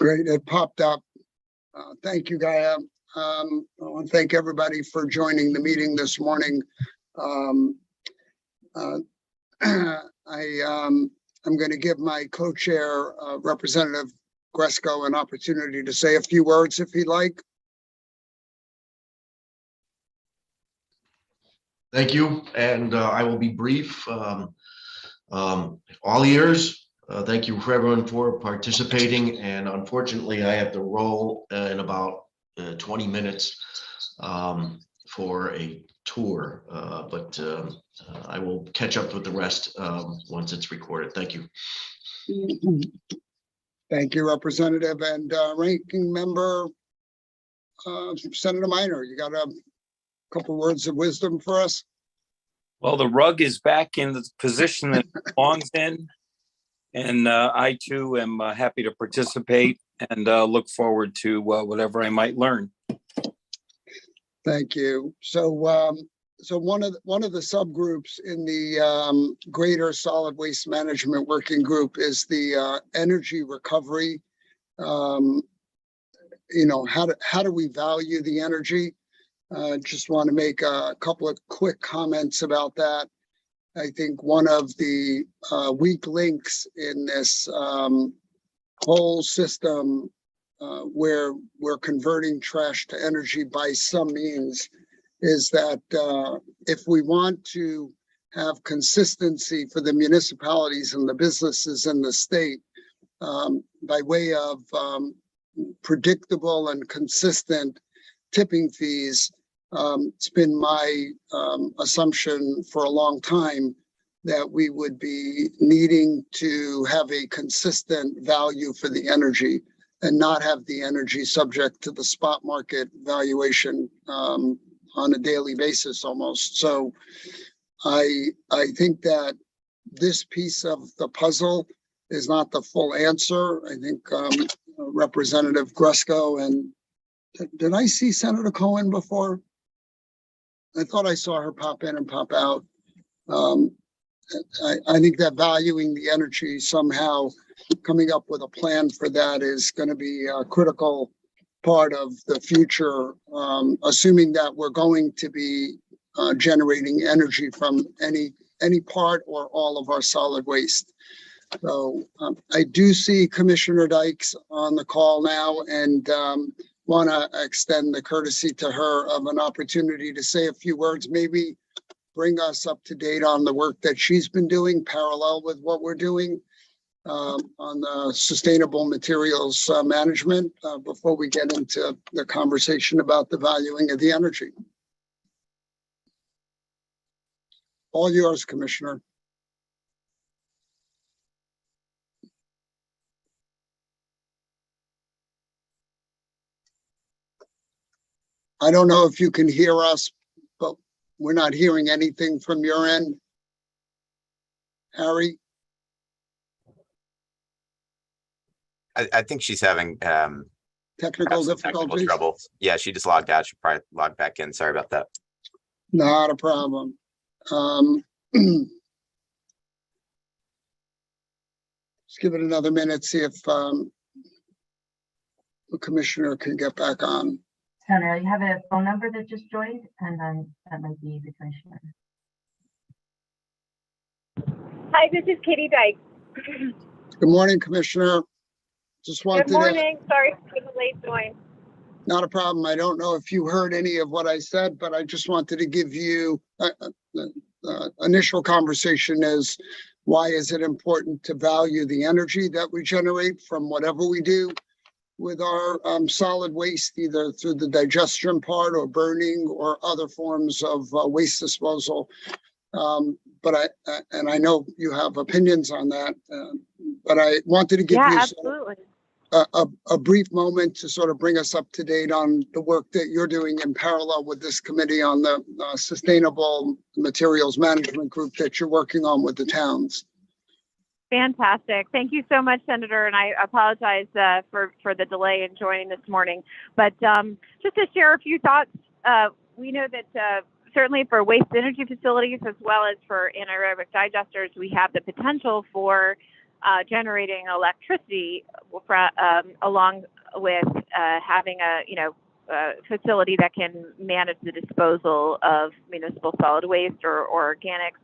Great, it popped up. Thank you, Gaia. I want to thank everybody for joining the meeting this morning. I'm going to give my co-chair, Representative Gresco, an opportunity to say a few words if he'd like. Thank you, and I will be brief. All ears. Thank you for everyone for participating, and unfortunately I have to roll in about 20 minutes for a tour, but I will catch up with the rest once it's recorded. Thank you. Thank you, Representative. And Ranking Member Senator Minor, you got a couple words of wisdom for us? Well, the rug is back in the position that it belongs in, and I too am happy to participate and look forward to whatever I might learn. Thank you. So one of the subgroups in the greater solid waste management working group is the energy recovery. You know, how do we value the energy? Just want to make a couple of quick comments about that. I think one of the weak links in this whole system where we're converting trash to energy by some means is that if we want to have consistency for the municipalities and the businesses in the state by way of predictable and consistent tipping fees, it's been my assumption for a long time that we would be needing to have a consistent value for the energy and not have the energy subject to the spot market valuation on a daily basis almost. So I think that this piece of the puzzle is not the full answer. I think Representative Gresco and did I see Senator Cohen before? I thought I saw her pop in and pop out. I think that valuing the energy somehow, coming up with a plan for that is going to be a critical part of the future, assuming that we're going to be generating energy from any part or all of our solid waste. So I do see Commissioner Dykes on the call now, and want to extend the courtesy to her of an opportunity to say a few words, maybe bring us up to date on the work that she's been doing parallel with what we're doing on the sustainable materials management before we get into the conversation about the valuing of the energy. All yours, Commissioner. I don't know if you can hear us, but we're not hearing anything from your end. Harry? I think she's having Technical technical difficulties? trouble. Yeah, she just logged out. She'll probably log back in. Sorry about that. Not a problem. Let's give it another minute, see if the commissioner can get back on. Senator, you have a phone number that just joined, and then that might be the commissioner. Hi, this is Katie Dyke. Good morning, Commissioner. Just wanted Good morning. Sorry for the late join. Not a problem. I don't know if you heard any of what I said, but I just wanted to give you initial conversation is why is it important to value the energy that we generate from whatever we do with our solid waste, either through the digestion part or burning or other forms of waste disposal. But I know you have opinions on that, but I wanted to give you absolutely. A brief moment to sort of bring us up to date on the work that you're doing in parallel with this committee on the sustainable materials management group that you're working on with the towns. Fantastic. Thank you so much, Senator. And I apologize for the delay in joining this morning. But just to share a few thoughts, we know that certainly for waste energy facilities as well as for anaerobic digesters, we have the potential for generating electricity along with having a facility that can manage the disposal of municipal solid waste or organics.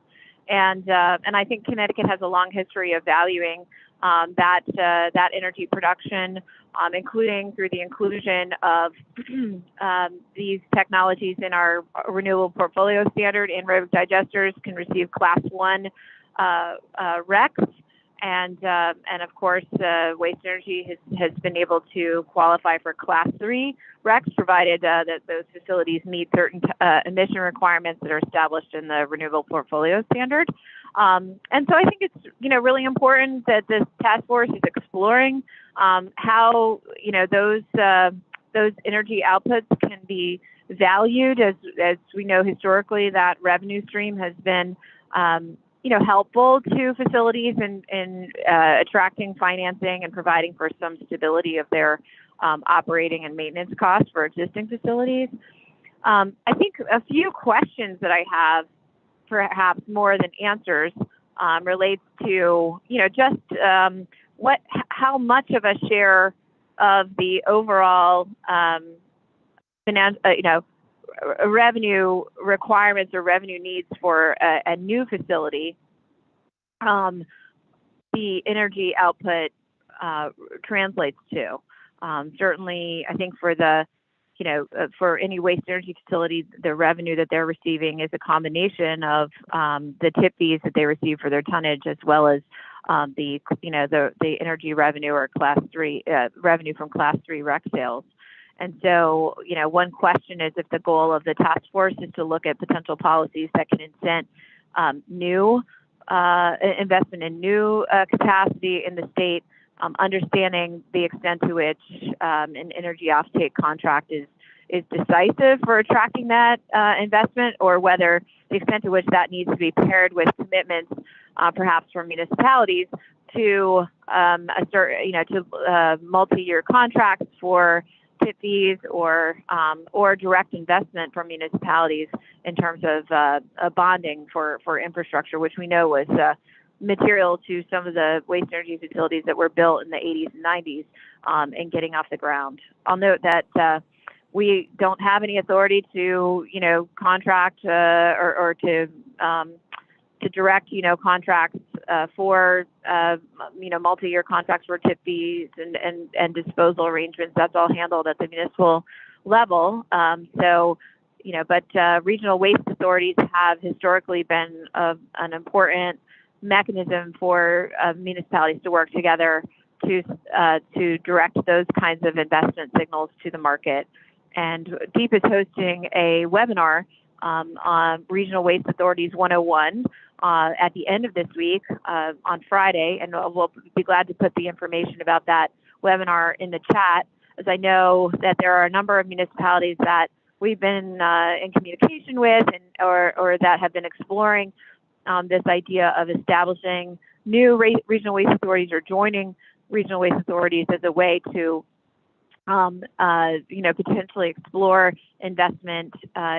And I think Connecticut has a long history of valuing that energy production, including through the inclusion of these technologies in our renewable portfolio standard. Anaerobic digesters can receive Class 1 RECs. And of course, waste energy has been able to qualify for Class 3 RECs, provided that those facilities meet certain emission requirements that are established in the renewable portfolio standard. And so I think it's really important that this task force is exploring how those energy outputs can be valued, as we know historically that revenue stream has been helpful to facilities in attracting financing and providing for some stability of their operating and maintenance costs for existing facilities. I think a few questions that I have, perhaps more than answers, relates to just how much of a share of the overall revenue requirements or revenue needs for a new facility the energy output translates to. Certainly, I think for for any waste energy facility, the revenue that they're receiving is a combination of the tip fees that they receive for their tonnage, as well as the energy revenue or Class 3 revenue from Class 3 REC sales. And so, one question is if the goal of the task force is to look at potential policies that can incent new investment in new capacity in the state, understanding the extent to which an energy offtake contract is decisive for attracting that investment, or whether the extent to which that needs to be paired with commitments, perhaps from municipalities, to multi-year contracts for tip fees or direct investment from municipalities in terms of bonding for infrastructure, which we know was material to some of the waste energy facilities that were built in the 80s and 90s and getting off the ground. I'll note that we don't have any authority to contract or to direct contracts for multi-year contracts for tip fees and disposal arrangements. That's all handled at the municipal level. But regional waste authorities have historically been an important mechanism for municipalities to work together to direct those kinds of investment signals to the market. And DEEP is hosting a webinar on Regional Waste Authorities 101 at the end of this week on Friday, and we'll be glad to put the information about that webinar in the chat, as I know that there are a number of municipalities that we've been in communication with or that have been exploring this idea of establishing new regional waste authorities or joining regional waste authorities as a way to potentially explore investment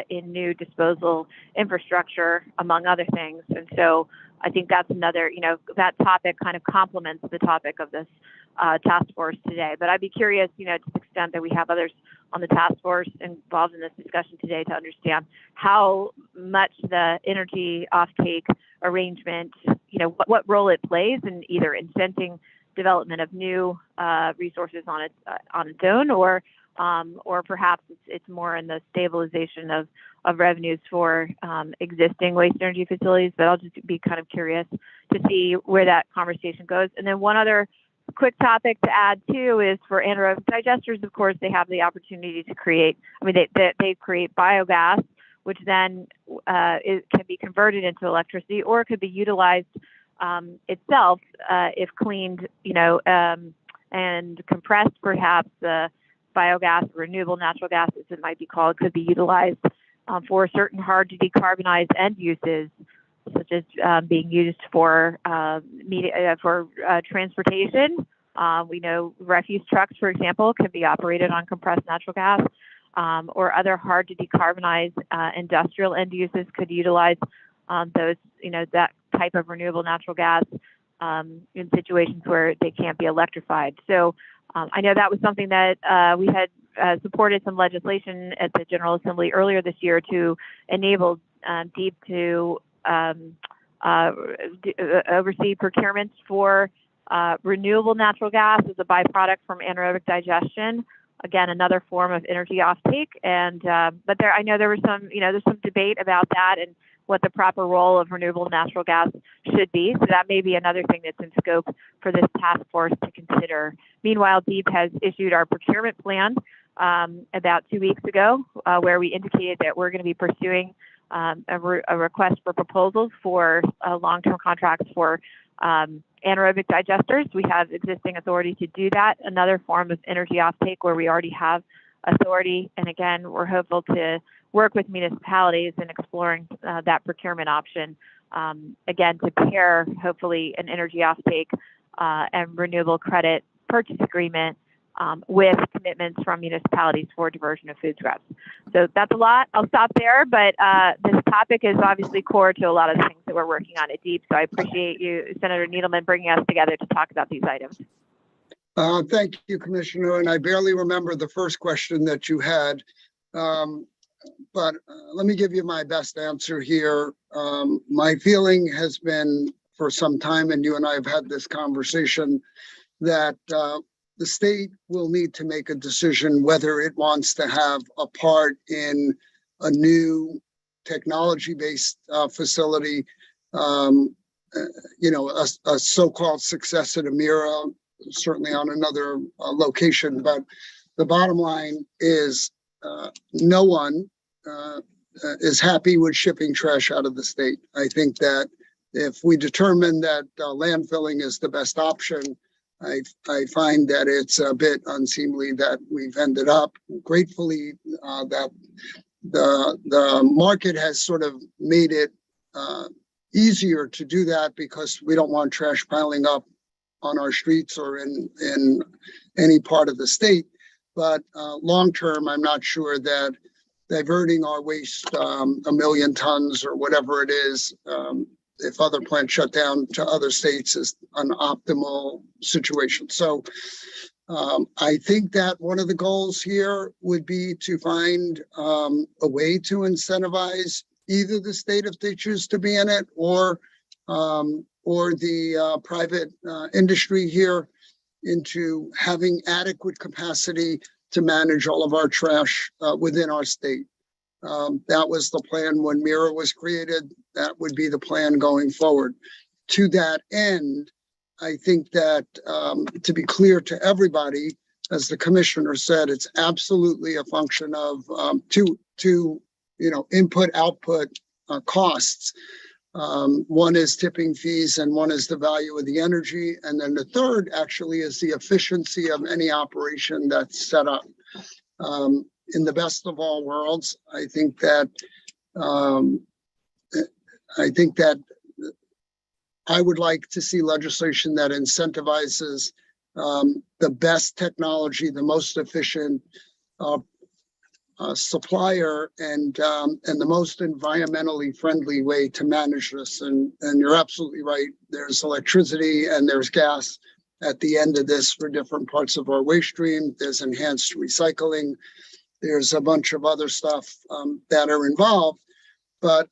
in new disposal infrastructure, among other things. And so I think that's another, that topic kind of complements the topic of this task force today. But I'd be curious, to the extent that we have others on the task force involved in this discussion today, to understand how much the energy offtake arrangement, what role it plays in either incenting development of new resources on its own, or perhaps it's more in the stabilization of revenues for existing waste energy facilities. But I'll just be kind of curious to see where that conversation goes. And then one other quick topic to add too is for anaerobic digesters. Of course, they have the opportunity to create. They create biogas, which then can be converted into electricity, or it could be utilized itself if cleaned, and compressed. Perhaps the biogas, renewable natural gas, as it might be called, could be utilized for certain hard to decarbonize end uses, such as being used for transportation. We know refuse trucks, for example, can be operated on compressed natural gas, or other hard to decarbonize industrial end uses could utilize those, that type of renewable natural gas. in situations where they can't be electrified. So I know that was something that we had supported some legislation at the General Assembly earlier this year to enable DEEP to oversee procurements for renewable natural gas as a byproduct from anaerobic digestion. Again, another form of energy offtake. And but there, I know there was some, there's some debate about that and what the proper role of renewable natural gas should be. So that may be another thing that's in scope for this task force to consider. Meanwhile, DEEP has issued our procurement plan about 2 weeks ago, where we indicated that we're going to be pursuing a request for proposals for long-term contracts for anaerobic digesters. We have existing authority to do that. Another form of energy offtake where we already have authority. And again, we're hopeful to work with municipalities in exploring that procurement option. Again, to pair hopefully an energy offtake and renewable credit purchase agreement with commitments from municipalities for diversion of food scraps. So that's a lot. I'll stop there, but this topic is obviously core to a lot of the things that we're working on at DEEP. So I appreciate you, Senator Needleman, bringing us together to talk about these items. Thank you, Commissioner. And I barely remember the first question that you had, but let me give you my best answer here. My feeling has been for some time, and you and I have had this conversation, that the state will need to make a decision whether it wants to have a part in a new technology-based facility, a so-called successor to Mira, certainly on another location. But the bottom line is no one is happy with shipping trash out of the state. I think that if we determine that landfilling is the best option, I find that it's a bit unseemly that we've ended up, gratefully, that the market has sort of made it easier to do that because we don't want trash piling up on our streets or in any part of the state. But long term, I'm not sure that diverting our waste 1 million tons or whatever it is, if other plants shut down to other states, is an optimal situation. So I think that one of the goals here would be to find a way to incentivize either the state, if they choose to be in it, or the private industry here into having adequate capacity to manage all of our trash within our state. That was the plan when Mira was created. That would be the plan going forward. To that end, I think that to be clear to everybody, as the commissioner said, it's absolutely a function of two input output costs. One is tipping fees and one is the value of the energy. And then the third actually is the efficiency of any operation that's set up. In the best of all worlds, I think that I would like to see legislation that incentivizes the best technology, the most efficient supplier, and the most environmentally friendly way to manage this. And you're absolutely right. There's electricity and there's gas at the end of this for different parts of our waste stream. There's enhanced recycling. There's a bunch of other stuff that are involved. But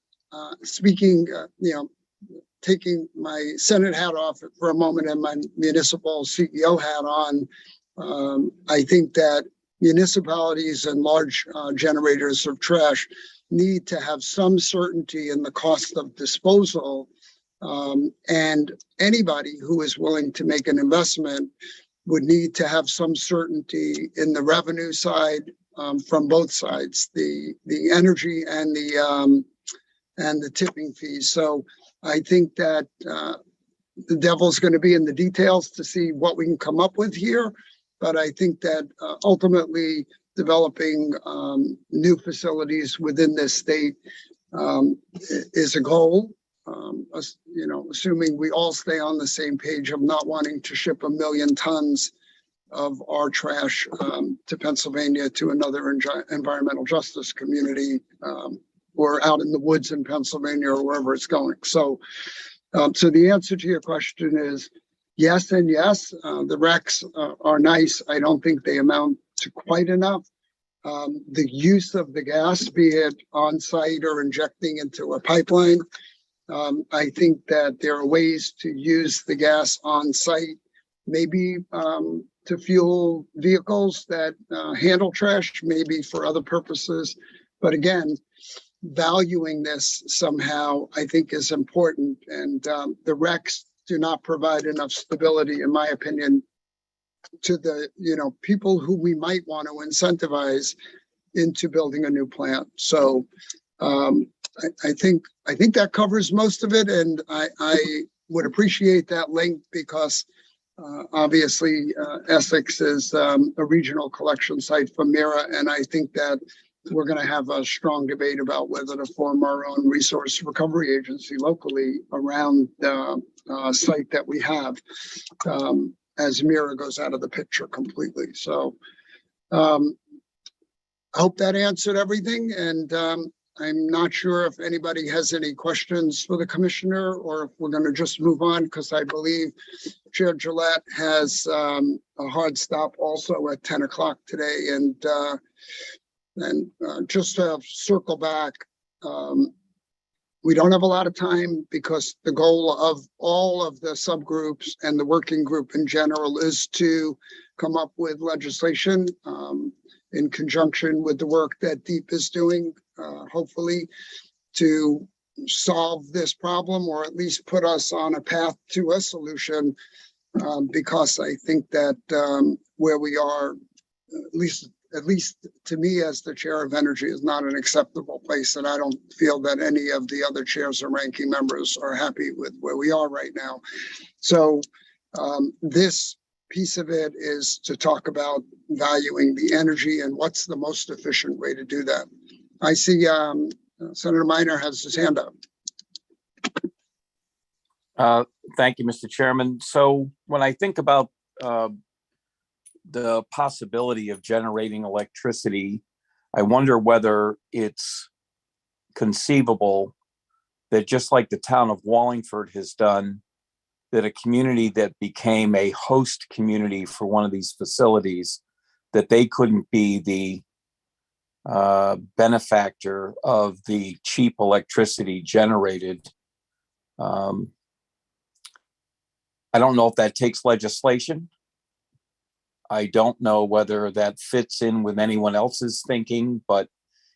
taking my Senate hat off for a moment and my municipal CEO hat on, I think that municipalities and large generators of trash need to have some certainty in the cost of disposal. And anybody who is willing to make an investment would need to have some certainty in the revenue side from both sides, the energy and the tipping fees. So I think that the devil's going to be in the details to see what we can come up with here. But I think that ultimately developing new facilities within this state is a goal. Assuming we all stay on the same page of not wanting to ship 1 million tons of our trash to Pennsylvania to another environmental justice community or out in the woods in Pennsylvania or wherever it's going. So So the answer to your question is yes and yes. The recs are nice. I don't think they amount to quite enough. The use of the gas, be it on site or injecting into a pipeline, I think that there are ways to use the gas on site, maybe to fuel vehicles that handle trash, maybe for other purposes. But again, valuing this somehow, I think, is important. And the recs do not provide enough stability, in my opinion, to the people who we might want to incentivize into building a new plant. So I think that covers most of it, and I would appreciate that link because obviously Essex is a regional collection site for MIRA, and I think that we're going to have a strong debate about whether to form our own resource recovery agency locally around the site that we have as MIRA goes out of the picture completely. So I hope that answered everything. And I'm not sure if anybody has any questions for the commissioner or if we're going to just move on, because I believe Chair Gillette has a hard stop also at 10 o'clock today. And just to circle back, we don't have a lot of time because the goal of all of the subgroups and the working group in general is to come up with legislation in conjunction with the work that DEEP is doing, hopefully to solve this problem or at least put us on a path to a solution, because I think that where we are, at least to me as the chair of energy, is not an acceptable place. And I don't feel that any of the other chairs or ranking members are happy with where we are right now. So this piece of it is to talk about valuing the energy and what's the most efficient way to do that. I see Senator Minor has his hand up. Thank you, Mr. Chairman. So when I think about the possibility of generating electricity, I wonder whether it's conceivable that, just like the town of Wallingford has done, that a community that became a host community for one of these facilities, that they couldn't be the benefactor of the cheap electricity generated. I don't know if that takes legislation. I don't know whether that fits in with anyone else's thinking, but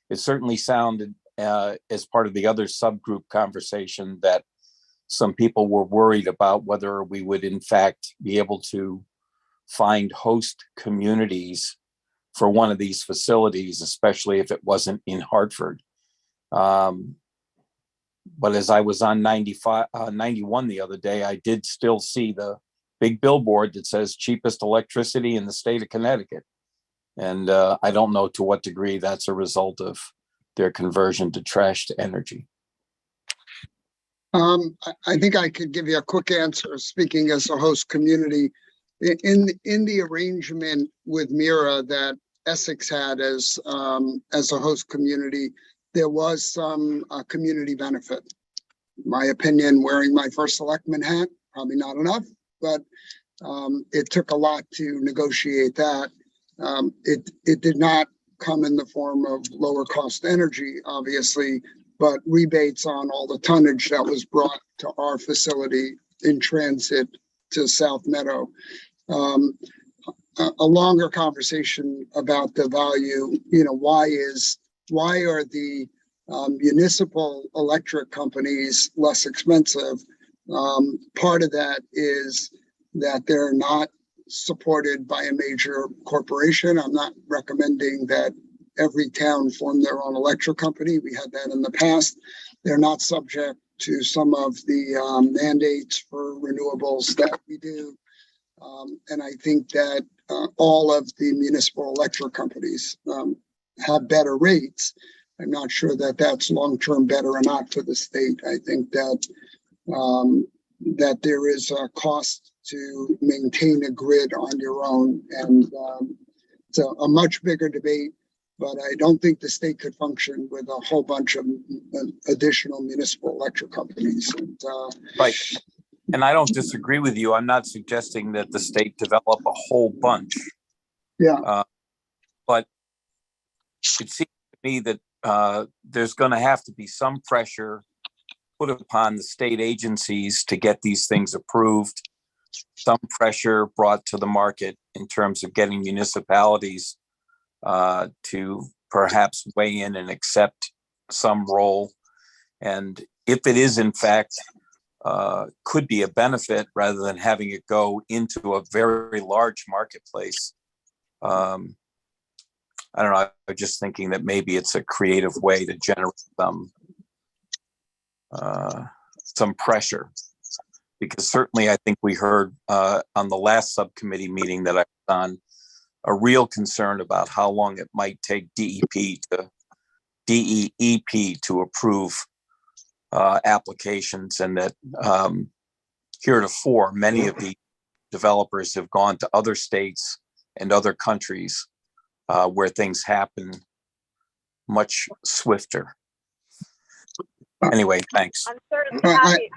it certainly sounded as part of the other subgroup conversation that some people were worried about whether we would in fact be able to find host communities for one of these facilities, especially if it wasn't in Hartford. But as I was on 91 the other day, I did still see the big billboard that says cheapest electricity in the state of Connecticut. And I don't know to what degree that's a result of their conversion to trash to energy. I think I could give you a quick answer, speaking as a host community. In the arrangement with MIRA that Essex had as a host community, there was some community benefit. In my opinion, wearing my first selectman hat, probably not enough, but it took a lot to negotiate that. It did not come in the form of lower cost energy, obviously, but rebates on all the tonnage that was brought to our facility in transit to South Meadow. A longer conversation about the value, why are the municipal electric companies less expensive? Part of that is that they're not supported by a major corporation. I'm not recommending that every town form their own electric company. We had that in the past. They're not subject to some of the mandates for renewables that we do. And I think that all of the municipal electric companies have better rates. I'm not sure that that's long-term better or not for the state. I think that that there is a cost to maintain a grid on your own, and it's a much bigger debate. but I don't think the state could function with a whole bunch of additional municipal electric companies. And, Right. And I don't disagree with you. I'm not suggesting that the state develop a whole bunch. yeah, But it seems to me that there's going to have to be some pressure put upon the state agencies to get these things approved, some pressure brought to the market in terms of getting municipalities to perhaps weigh in and accept some role. And if it is in fact could be a benefit rather than having it go into a very large marketplace. I don't know. I'm just thinking that maybe it's a creative way to generate some pressure, because certainly I think we heard on the last subcommittee meeting that I was on a real concern about how long it might take DEP to approve applications, and that heretofore many of the developers have gone to other states and other countries where things happen much swifter. Anyway, thanks. I'm certainly I-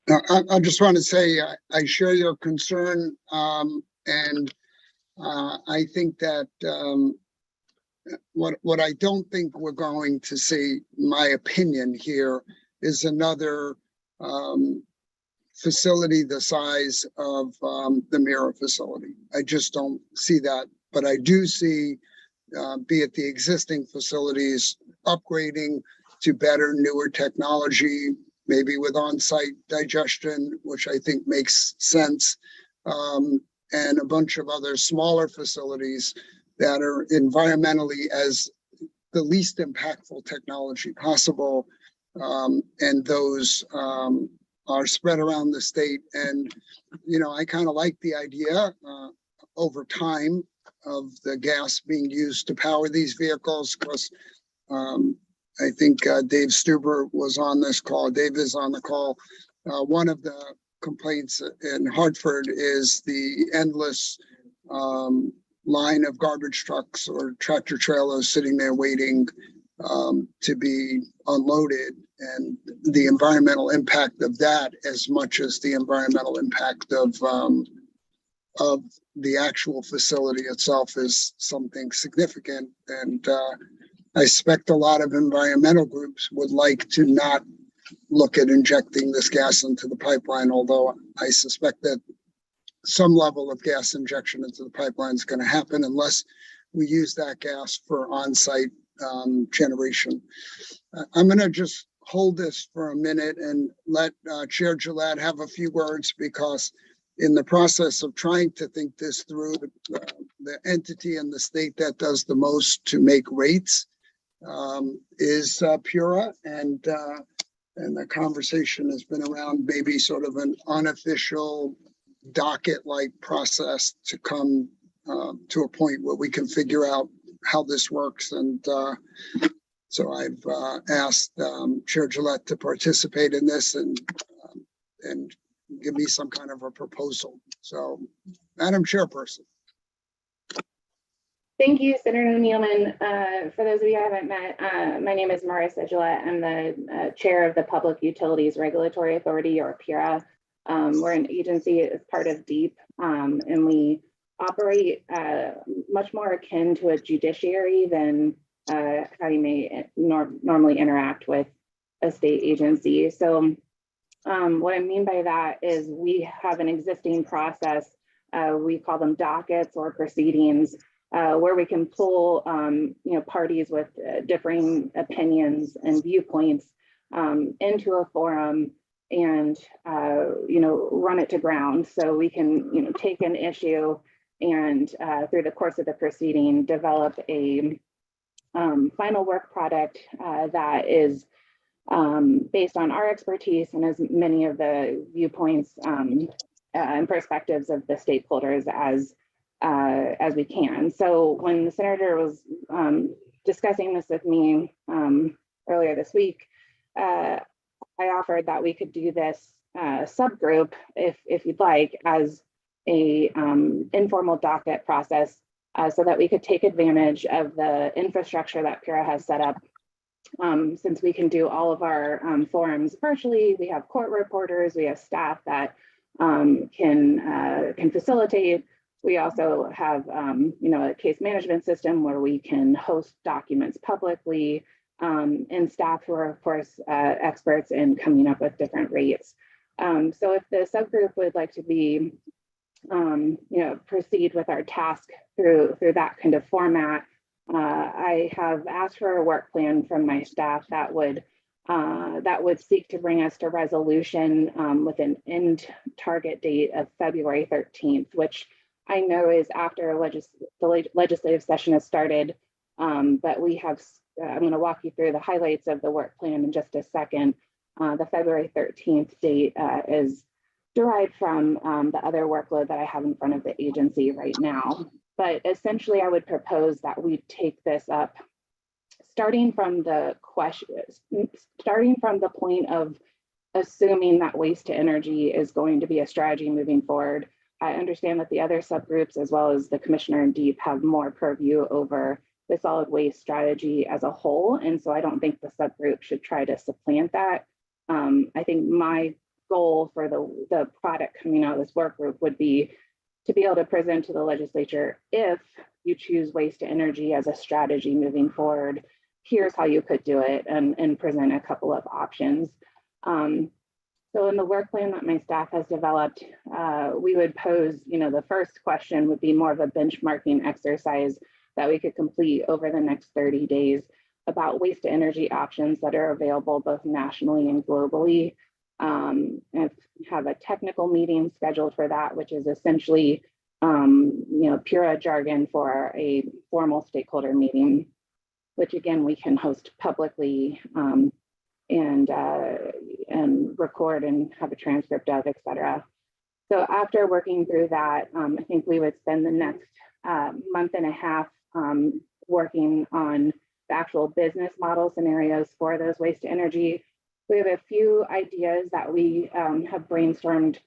happy. I just want to say I share your concern, and I think that what I don't think we're going to see, my opinion here, is another facility the size of the Mira facility. I just don't see that, but I do see, be it the existing facilities, upgrading to better, newer technology, maybe with on-site digestion, which I think makes sense, and a bunch of other smaller facilities that are environmentally as the least impactful technology possible. And those are spread around the state. And, you know, I kind of like the idea over time of the gas being used to power these vehicles, because I think Dave Stuber was on this call. Dave is on the call. One of the complaints in Hartford is the endless line of garbage trucks or tractor trailers sitting there waiting to be unloaded, and the environmental impact of that, as much as the environmental impact of the actual facility itself, is something significant. And I suspect a lot of environmental groups would like to not look at injecting this gas into the pipeline, although I suspect that some level of gas injection into the pipeline is going to happen unless we use that gas for on-site generation. I'm going to just hold this for a minute and let Chair Gillette have a few words, because in the process of trying to think this through, the entity in the state that does the most to make rates is Pura, and the conversation has been around maybe sort of an unofficial docket-like process to come to a point where we can figure out how this works. And so I've asked Chair Gillette to participate in this and give me some kind of a proposal. So, Madam Chairperson. Thank you, Senator Nealman. For those of you I haven't met, my name is Marissa Gillette. I'm the chair of the Public Utilities Regulatory Authority, or PURA. We're an agency as part of DEEP, and we operate much more akin to a judiciary than how you may normally interact with a state agency. So what I mean by that is we have an existing process. We call them dockets or proceedings, where we can pull parties with differing opinions and viewpoints into a forum and run it to ground. So we can take an issue and through the course of the proceeding develop a final work product that is based on our expertise and as many of the viewpoints and perspectives of the stakeholders as we can. So when the senator was discussing this with me earlier this week, I offered that we could do this subgroup, if you'd like, as a informal docket process so that we could take advantage of the infrastructure that PURA has set up. Since we can do all of our forums virtually, we have court reporters, we have staff that can facilitate. We also have, a case management system where we can host documents publicly, and staff who are, of course, experts in coming up with different rates. So if the subgroup would like to be, proceed with our task through that kind of format, I have asked for a work plan from my staff that would seek to bring us to resolution with an end target date of February 13th, which I know is after the legislative session has started, but we have, I'm going to walk you through the highlights of the work plan in just a second. The February 13th date is derived from the other workload that I have in front of the agency right now. But essentially, I would propose that we take this up starting from the point of assuming that waste to energy is going to be a strategy moving forward. I understand that the other subgroups, as well as the commissioner in DEEP, have more purview over the solid waste strategy as a whole. And so I don't think the subgroup should try to supplant that. I think my goal for the product coming out of this work group would be to be able to present to the legislature, if you choose waste to energy as a strategy moving forward, here's how you could do it, and present a couple of options. So in the work plan that my staff has developed, we would pose, the first question would be more of a benchmarking exercise that we could complete over the next 30 days about waste to energy options that are available both nationally and globally. And have a technical meeting scheduled for that, which is essentially, PURA jargon for a formal stakeholder meeting, which again, we can host publicly and record and have a transcript of, et cetera. So after working through that, I think we would spend the next month and a half working on the actual business model scenarios for those waste to energy. We have a few ideas that we have brainstormed.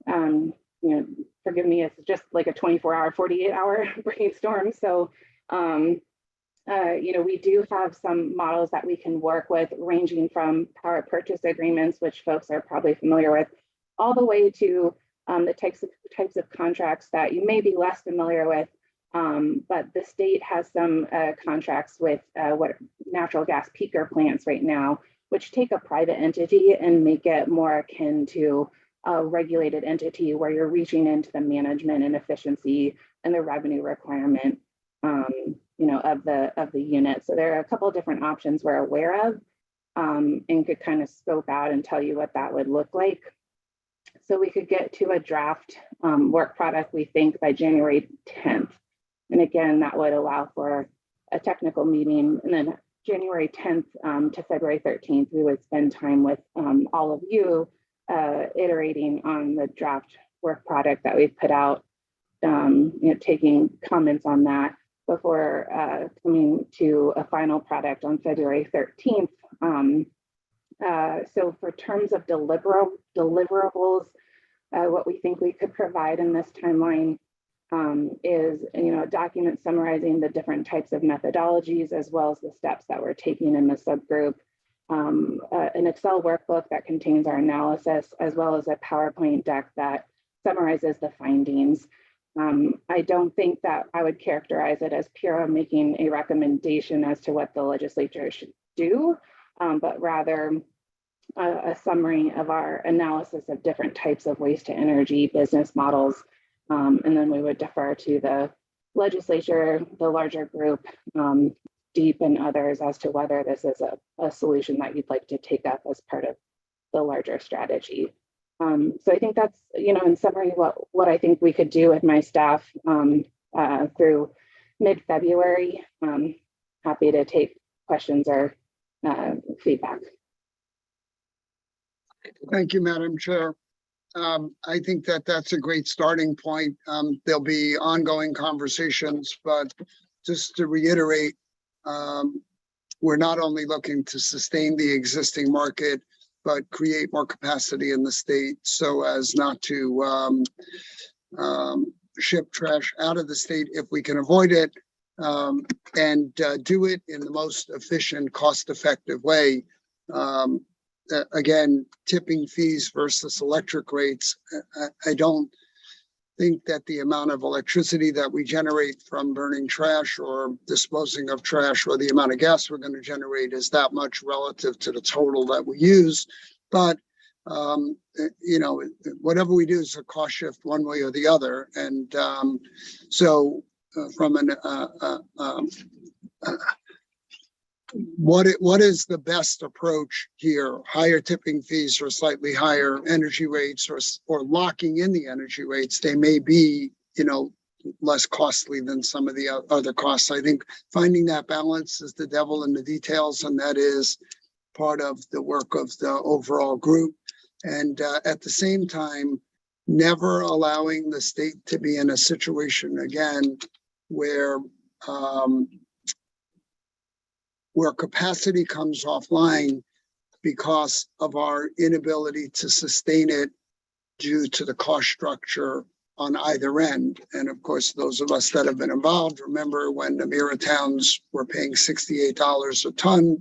Forgive me, it's just like a 24-hour, 48-hour brainstorm. So, we do have some models that we can work with, ranging from power purchase agreements, which folks are probably familiar with, all the way to the types of contracts that you may be less familiar with. But the state has some contracts with what natural gas peaker plants right now, which take a private entity and make it more akin to a regulated entity where you're reaching into the management and efficiency and the revenue requirement, of the unit. So there are a couple of different options we're aware of, and could kind of scope out and tell you what that would look like. So we could get to a draft work product, we think, by January 10th. And again, that would allow for a technical meeting, and then January 10th to February 13th, we would spend time with all of you iterating on the draft work product that we've put out, taking comments on that before coming to a final product on February 13th. So for terms of deliverables, what we think we could provide in this timeline is a document summarizing the different types of methodologies, as well as the steps that we're taking in the subgroup, an Excel workbook that contains our analysis, as well as a PowerPoint deck that summarizes the findings. I don't think that I would characterize it as PURA making a recommendation as to what the legislature should do, but rather a summary of our analysis of different types of waste to energy business models. And then we would defer to the legislature, the larger group, DEEP and others, as to whether this is a solution that you'd like to take up as part of the larger strategy. So I think that's, in summary, what I think we could do with my staff through mid-February. Happy to take questions or feedback. Thank you, Madam Chair. I think that's a great starting point. There'll be ongoing conversations, but just to reiterate, we're not only looking to sustain the existing market, but create more capacity in the state so as not to ship trash out of the state if we can avoid it, and do it in the most efficient, cost-effective way. Again, tipping fees versus electric rates. I don't think that the amount of electricity that we generate from burning trash or disposing of trash, or the amount of gas we're going to generate, is that much relative to the total that we use. But you know, whatever we do is a cost shift one way or the other. And so from an what is the best approach here? Higher tipping fees or slightly higher energy rates, or locking in the energy rates? They may be, you know, less costly than some of the other costs. I think finding that balance is the devil in the details, and that is part of the work of the overall group. And at the same time, never allowing the state to be in a situation again where capacity comes offline because of our inability to sustain it due to the cost structure on either end. And of course, those of us that have been involved remember when the Mira towns were paying $68 a ton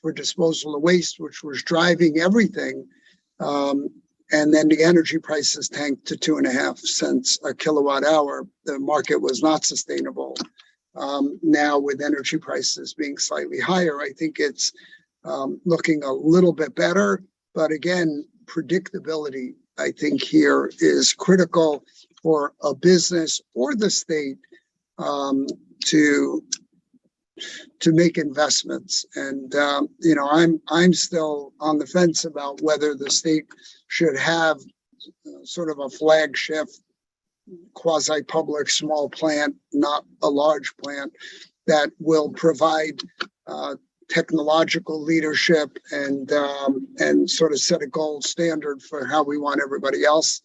for disposal of waste, which was driving everything. And then the energy prices tanked to 2.5 cents a kilowatt hour. The market was not sustainable. Now with energy prices being slightly higher, I think it's looking a little bit better. But again, predictability, I think, here is critical for a business or the state to make investments. And you know, I'm still on the fence about whether the state should have sort of a flagship quasi-public small plant, not a large plant, that will provide technological leadership and sort of set a gold standard for how we want everybody else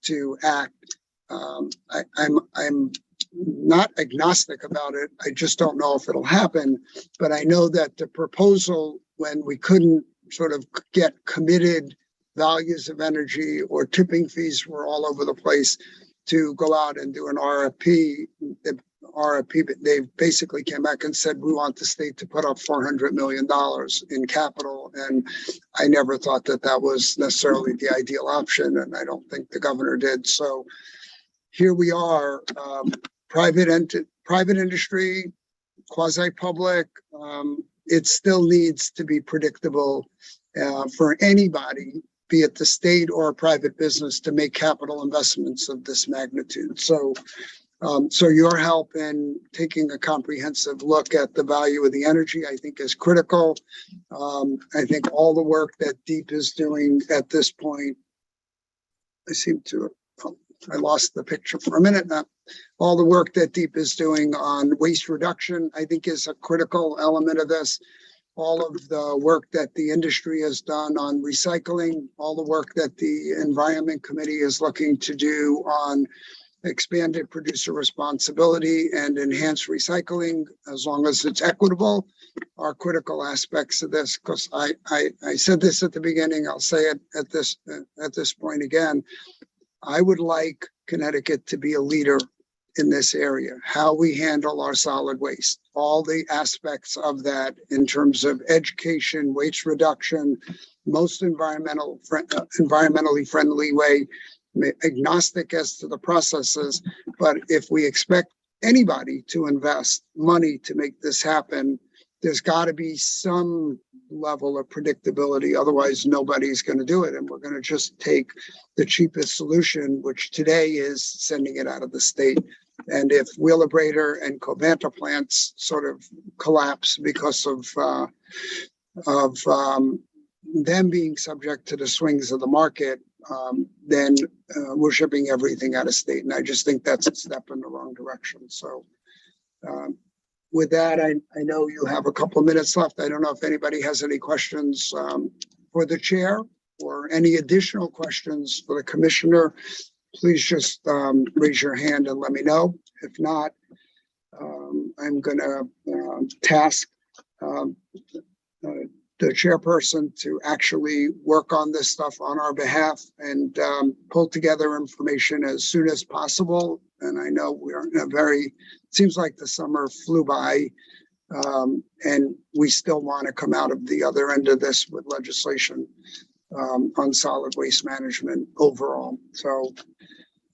to act. I'm not agnostic about it. I just don't know if it'll happen. But I know that the proposal, when we couldn't sort of get committed values of energy or tipping fees were all over the place, to go out and do an RFP. They basically came back and said, we want the state to put up $400 million in capital. And I never thought that that was necessarily the ideal option. And I don't think the governor did. So here we are, private industry, quasi-public. It still needs to be predictable for anybody, be it the state or a private business, to make capital investments of this magnitude. So your help in taking a comprehensive look at the value of the energy, I think, is critical. I think all the work that DEEP is doing at this point, I lost the picture for a minute now. All the work that DEEP is doing on waste reduction, I think, is a critical element of this. All of the work that the industry has done on recycling, all the work that the Environment Committee is looking to do on expanded producer responsibility and enhanced recycling, as long as it's equitable, are critical aspects of this. Because I said this at the beginning, I'll say it at this point again. I would like Connecticut to be a leader in this area, how we handle our solid waste, all the aspects of that in terms of education, waste reduction, most environmentally friendly way, agnostic as to the processes. But if we expect anybody to invest money to make this happen, there's got to be some level of predictability. Otherwise, nobody's going to do it. And we're going to just take the cheapest solution, which today is sending it out of the state. And if Wheelabrator and Covanta plants sort of collapse because of them being subject to the swings of the market, then we're shipping everything out of state. And I just think that's a step in the wrong direction. So with that, I know you have a couple of minutes left. I don't know if anybody has any questions for the chair or any additional questions for the commissioner. Please just raise your hand and let me know. If not, I'm going to task chairperson to actually work on this stuff on our behalf and pull together information as soon as possible. And I know we are in a seems like the summer flew by, and we still want to come out of the other end of this with legislation on solid waste management overall. So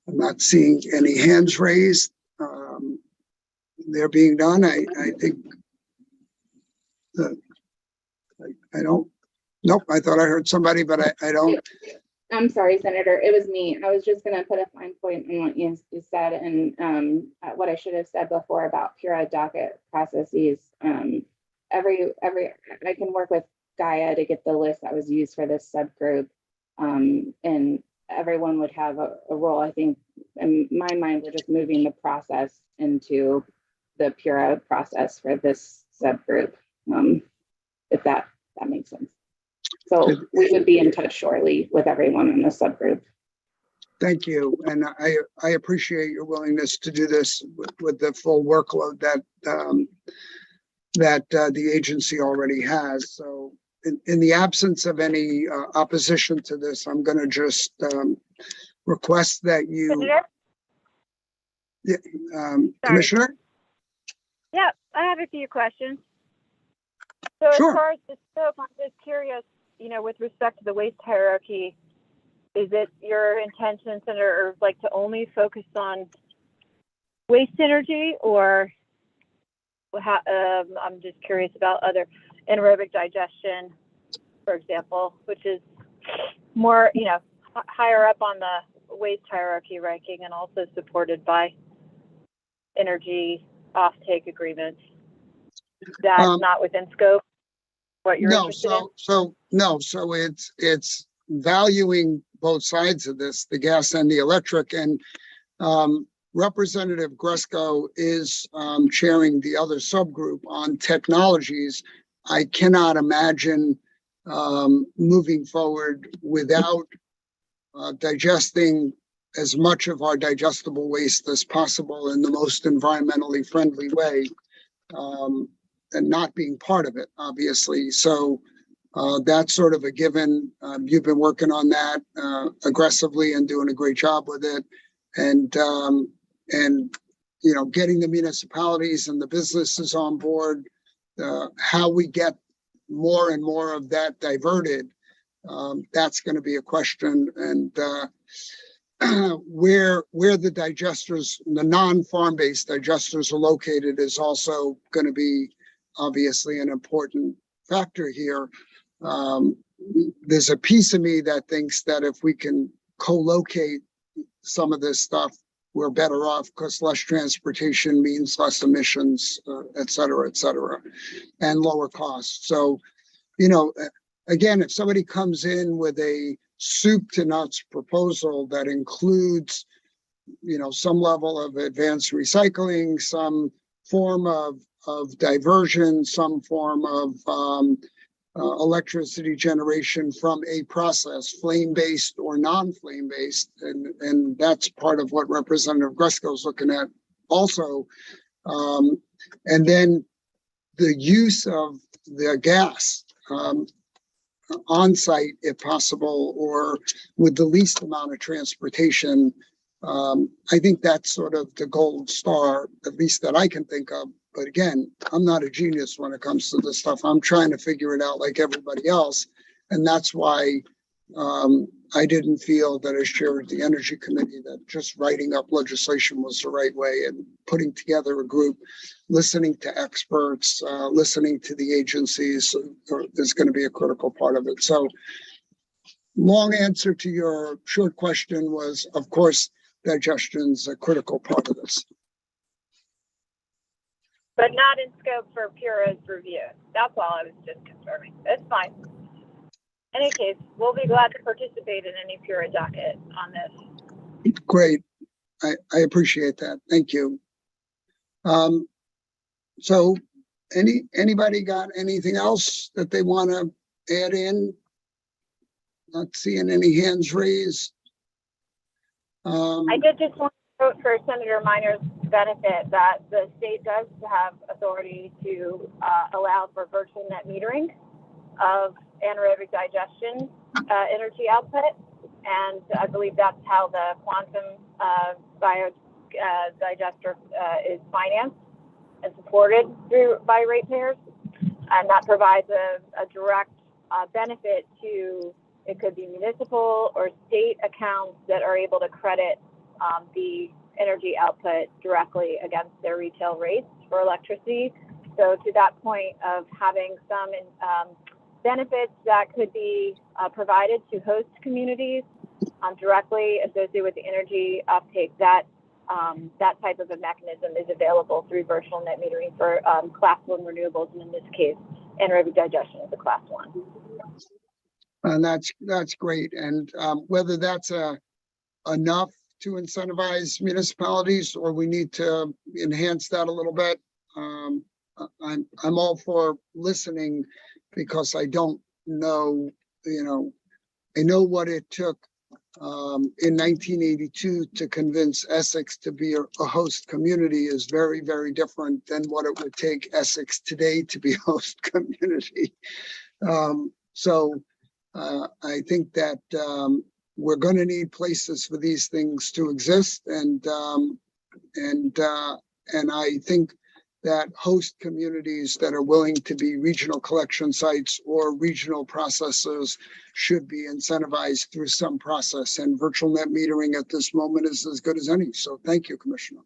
I'm not seeing any hands raised. They're being done. I think that I don't, nope, I thought I heard somebody, but I don't. I'm sorry, Senator, it was me. I was just gonna put a fine point on what you said and what I should have said before about PURA docket processes. I can work with Gaia to get the list that was used for this subgroup. And everyone would have a role. I think in my mind, we're just moving the process into the PURA process for this subgroup. If that makes sense. So we would be in touch shortly with everyone in the subgroup. Thank you. And I appreciate your willingness to do this with the full workload that the agency already has. So in the absence of any opposition to this, I'm going to just request that you, Commissioner? Yeah, I have a few questions. So Sure. as far as the scope, I'm just curious, with respect to the waste hierarchy, is it your intention, Senator, like to only focus on waste energy, or how, I'm just curious about other anaerobic digestion, for example, which is more, higher up on the waste hierarchy ranking and also supported by energy offtake agreements. That's not within scope. What you're interested in? So it's valuing both sides of this, the gas and the electric, and Representative Gresco is chairing the other subgroup on technologies. I cannot imagine moving forward without digesting as much of our digestible waste as possible in the most environmentally friendly way. And not being part of it, obviously. So that's sort of a given. You've been working on that aggressively and doing a great job with it. And getting the municipalities and the businesses on board, how we get more and more of that diverted, that's going to be a question. And where the digesters, the non-farm-based digesters are located is also going to be obviously an important factor here. There's a piece of me that thinks that if we can co-locate some of this stuff, we're better off because less transportation means less emissions, et cetera, and lower costs. So, again, if somebody comes in with a soup to nuts proposal that includes, some level of advanced recycling, some form of diversion, some form of electricity generation from a process, flame-based or non-flame-based, and that's part of what Representative Gresco is looking at also. And then the use of the gas on site, if possible, or with the least amount of transportation. I think that's sort of the gold star, at least that I can think of. But again, I'm not a genius when it comes to this stuff. I'm trying to figure it out like everybody else. And that's why I didn't feel that as chair of the Energy Committee that just writing up legislation was the right way, and putting together a group, listening to experts, listening to the agencies is going to be a critical part of it. So long answer to your short question was, of course, digestion's a critical part of this. But not in scope for PURA's review. That's all I was just confirming. That's fine. In any case, we'll be glad to participate in any PURA docket on this. Great. I appreciate that. Thank you. So anybody got anything else that they want to add in? Not seeing any hands raised. I did just want to vote for Senator Minor's benefit that the state does have authority to allow for virtual net metering. of anaerobic digestion energy output. And I believe that's how the quantum biodigester is financed and supported by ratepayers. And that provides a direct benefit to, it could be municipal or state accounts that are able to credit the energy output directly against their retail rates for electricity. So to that point of having some benefits that could be provided to host communities directly associated with the energy uptake, that type of a mechanism is available through virtual net metering for class 1 renewables, and in this case, anaerobic digestion is a class 1. And that's great. And whether that's enough to incentivize municipalities, or we need to enhance that a little bit, I'm all for listening, because I don't know, I know what it took in 1982 to convince Essex to be a host community is very, very different than what it would take Essex today to be a host community. So I think that we're going to need places for these things to exist, and I think that host communities that are willing to be regional collection sites or regional processors should be incentivized through some process, and virtual net metering at this moment is as good as any. So thank you, Commissioner.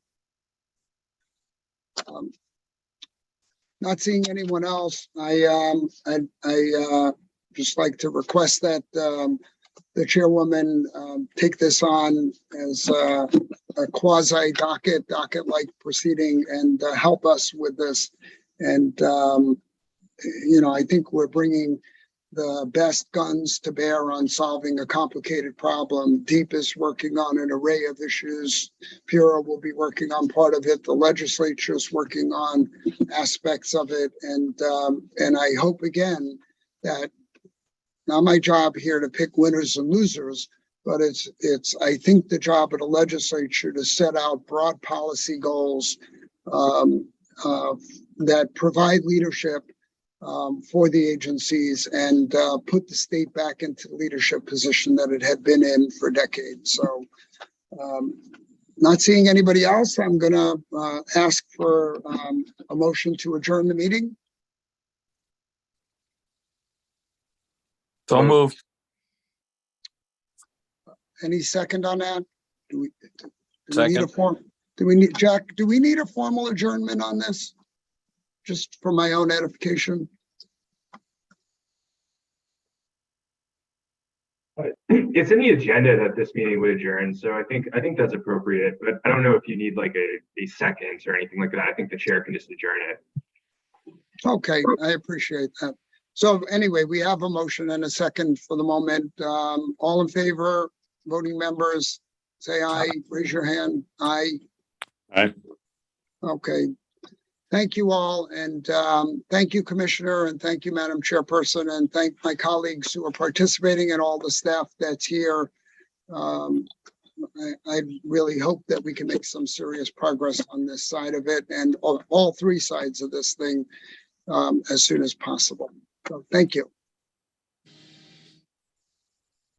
Not seeing anyone else, I just like to request that the chairwoman take this on as a quasi docket-like proceeding and help us with this. And, I think we're bringing the best guns to bear on solving a complicated problem. DEEP is working on an array of issues. PURA will be working on part of it. The legislature is working on aspects of it. And I hope, again, that not my job here to pick winners and losers, but it's I think the job of the legislature to set out broad policy goals that provide leadership for the agencies and put the state back into the leadership position that it had been in for decades. So not seeing anybody else, I'm going to ask for a motion to adjourn the meeting. So moved. Any second on that? Do we Second. do we need a formal adjournment on this? Just for my own edification. It's in the agenda that this meeting would adjourn, so I think that's appropriate, but I don't know if you need like a second or anything like that. I think the chair can just adjourn it. Okay, I appreciate that. So anyway, we have a motion and a second for the moment. All in favor, voting members, say aye, raise your hand. Aye. Aye. Okay. Thank you all. And thank you, Commissioner, and thank you, Madam Chairperson, and thank my colleagues who are participating and all the staff that's here. I really hope that we can make some serious progress on this side of it and all three sides of this thing as soon as possible. So thank you.